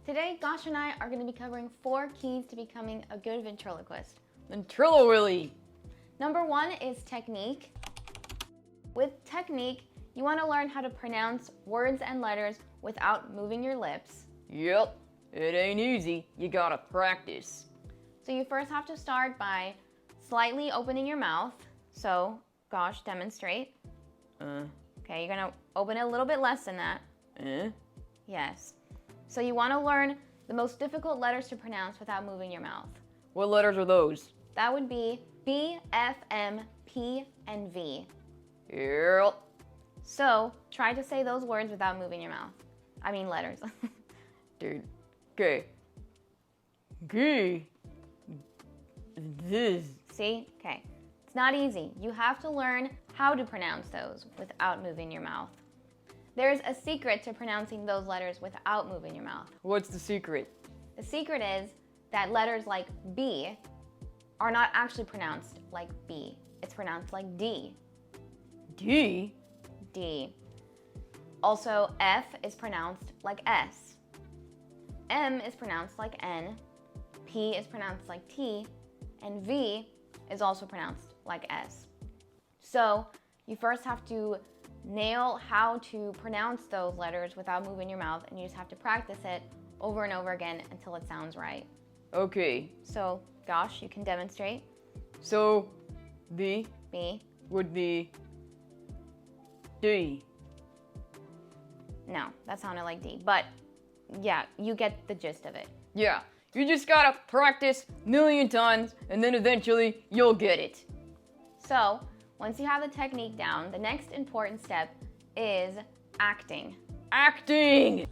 Today, Gosh and I are going to be covering 4 keys to becoming a good ventriloquist. Ventrilo-willy! Number 1 is technique. With technique, you want to learn how to pronounce words and letters without moving your lips. Yep, it ain't easy. You gotta practice. So you first have to start by slightly opening your mouth. So, Gosh, demonstrate. Okay, you're gonna open it a little bit less than that. Yes. So you want to learn the most difficult letters to pronounce without moving your mouth. What letters are those? That would be B, F, M, P, and V. Yep. So try to say those words without moving your mouth. I mean letters. Dude. Okay. G. This. See? Okay. It's not easy. You have to learn how to pronounce those without moving your mouth. There's a secret to pronouncing those letters without moving your mouth. What's the secret? The secret is that letters like B are not actually pronounced like B. It's pronounced like D. D? D. Also, F is pronounced like S. M is pronounced like N. P is pronounced like T. And V is also pronounced like S. So, you first have to nail how to pronounce those letters without moving your mouth, and you just have to practice it over and over again until it sounds right. Okay. So, Gosh, you can demonstrate. So, the B. would be D. No, that sounded like D. But, yeah, you get the gist of it. Yeah, you just gotta practice a million times, and then eventually you'll get it. So, once you have the technique down, the next important step is acting. Acting!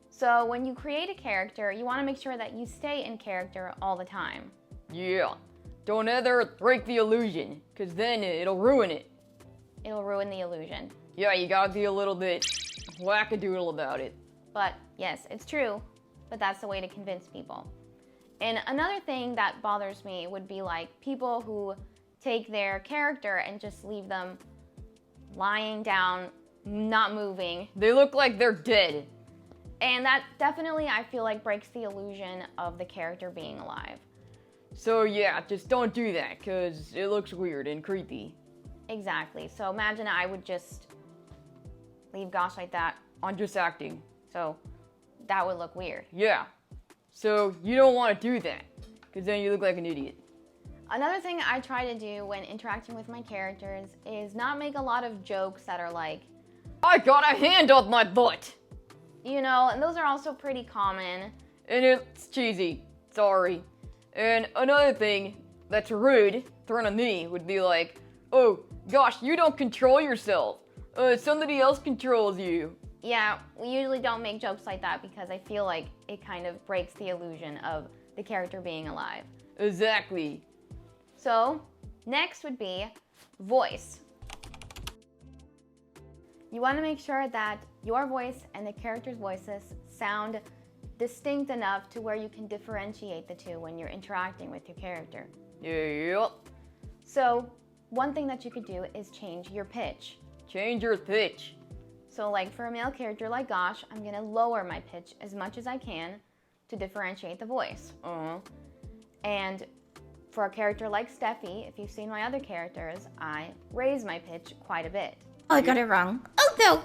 So when you create a character, you want to make sure that you stay in character all the time. Yeah, don't ever break the illusion, because then it'll ruin it. It'll ruin the illusion. Yeah, you gotta be a little bit wackadoodle about it. But yes, it's true, but that's the way to convince people. And another thing that bothers me would be like people who take their character and just leave them lying down, not moving. They look like they're dead. And that definitely, I feel like, breaks the illusion of the character being alive. So yeah, just don't do that, because it looks weird and creepy. Exactly. So imagine I would just leave Gosh like that. I'm just acting. So that would look weird. Yeah. So you don't want to do that, because then you look like an idiot. Another thing I try to do when interacting with my characters is not make a lot of jokes that are like, I got a hand up my butt! you know, and those are also pretty common. And it's cheesy. Sorry. And another thing that's rude, thrown at me, would be like, oh, gosh, you don't control yourself. Somebody else controls you. Yeah, we usually don't make jokes like that because I feel like it kind of breaks the illusion of the character being alive. Exactly. So, next would be voice. You want to make sure that your voice and the character's voices sound distinct enough to where you can differentiate the two when you're interacting with your character. Yep. So, one thing that you could do is change your pitch. Change your pitch. So like for a male character like Gosh, I'm going to lower my pitch as much as I can to differentiate the voice. And for a character like Steffi, if you've seen my other characters, I raise my pitch quite a bit. Oh, I got it wrong. Oh, no.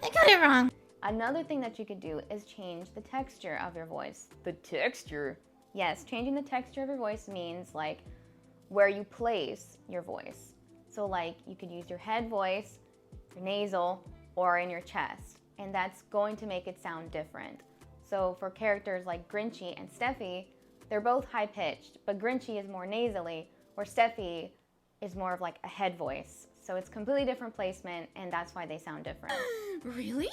I got it wrong. Another thing that you could do is change the texture of your voice. The texture? Yes, changing the texture of your voice means like where you place your voice. So like you could use your head voice, your nasal, or in your chest. And that's going to make it sound different. So for characters like Grinchy and Steffi, they're both high-pitched, but Grinchy is more nasally, where Steffi is more of like a head voice. So it's completely different placement, and that's why they sound different. Really?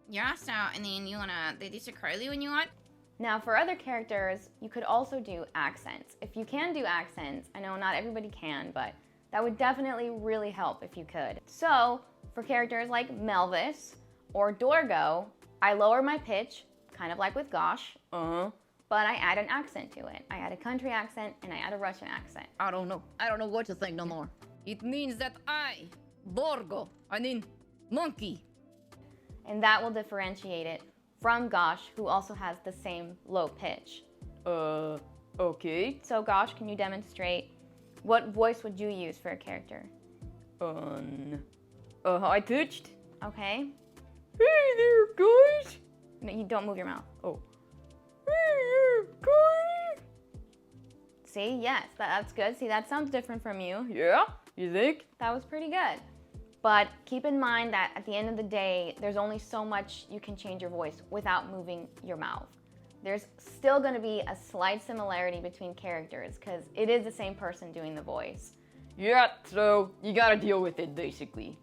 Yeah, so, and then you wanna do this to Carly when you want? Now, for other characters, you could also do accents. If you can do accents, I know not everybody can, but that would definitely really help if you could. So, for characters like Melvis or Dorgo, I lower my pitch, kind of like with Gosh, but I add an accent to it. I add a country accent and I add a Russian accent. I don't know. I don't know what to think no more. It means that monkey. And that will differentiate it from Gosh, who also has the same low pitch. Okay. So Gosh, can you demonstrate what voice would you use for a character? High pitched? Okay. Hey there, guys! No, you don't move your mouth. Oh. Hey there, guys! See, yes, that's good. See, that sounds different from you. Yeah? You think? That was pretty good. But keep in mind that at the end of the day, there's only so much you can change your voice without moving your mouth. There's still going to be a slight similarity between characters because it is the same person doing the voice. Yeah, so you gotta deal with it, basically.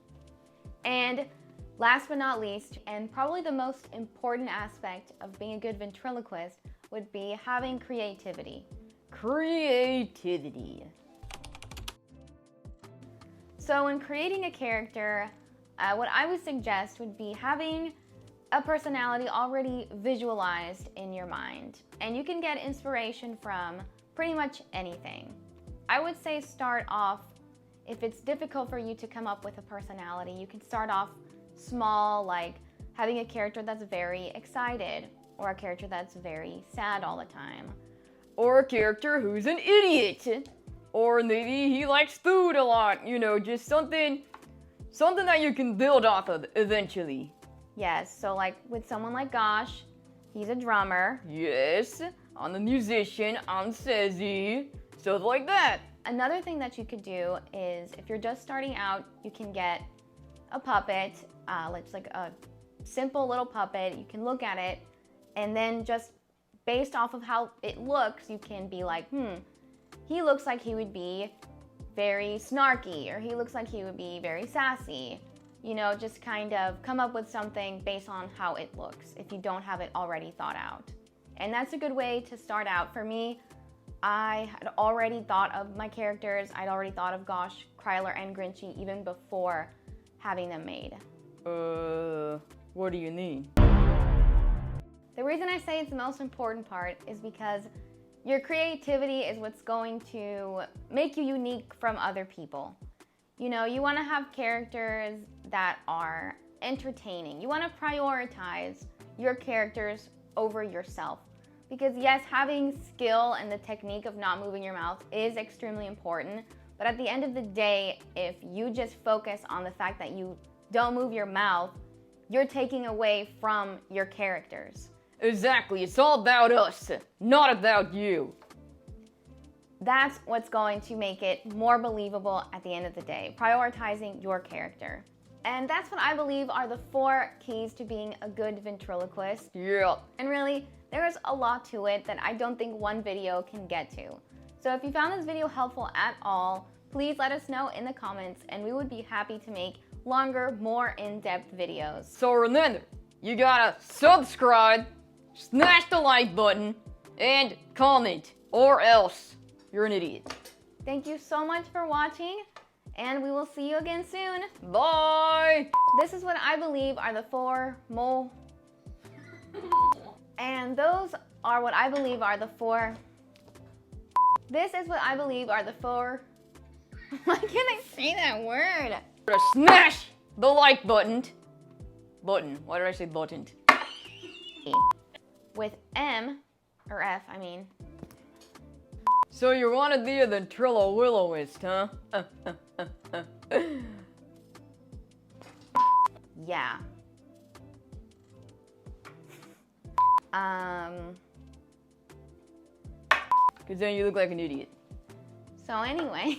And last but not least, and probably the most important aspect of being a good ventriloquist would be having creativity. Creativity. So when creating a character, what I would suggest would be having a personality already visualized in your mind. And you can get inspiration from pretty much anything. I would say start off, if it's difficult for you to come up with a personality, you can start off small, like having a character that's very excited, or a character that's very sad all the time. Or a character who's an idiot. Or maybe he likes food a lot, you know, just something that you can build off of eventually. Yes, so like with someone like Gosh, he's a drummer. Yes, I'm a musician, I'm Sezzy, stuff like that. Another thing that you could do is if you're just starting out, you can get a puppet, like a simple little puppet. You can look at it, and then just based off of how it looks, you can be like, he looks like he would be very snarky, or he looks like he would be very sassy. You know, just kind of come up with something based on how it looks if you don't have it already thought out. And that's a good way to start out. For me, I had already thought of my characters. I'd already thought of Gosh, Kryler, and Grinchy even before having them made. What do you mean? The reason I say it's the most important part is because your creativity is what's going to make you unique from other people. You know, you want to have characters that are entertaining. You want to prioritize your characters over yourself. Because yes, having skill and the technique of not moving your mouth is extremely important. But at the end of the day, if you just focus on the fact that you don't move your mouth, you're taking away from your characters. Exactly, it's all about us, not about you. That's what's going to make it more believable at the end of the day, prioritizing your character. And that's what I believe are the 4 keys to being a good ventriloquist. Yeah. And really, there's a lot to it that I don't think one video can get to. So if you found this video helpful at all, please let us know in the comments and we would be happy to make longer, more in-depth videos. So remember, you gotta subscribe, smash the like button, and comment, or else you're an idiot. Thank you so much for watching, and we will see you again soon. Bye! This is what I believe are the 4 and those are what I believe are the 4. This is what I believe are the 4. Why can't I say that word? Smash the like button. Why did I say button? With M, or F, I mean. So you want to be a ventriloquist, huh? Yeah. Because then you look like an idiot. So anyway.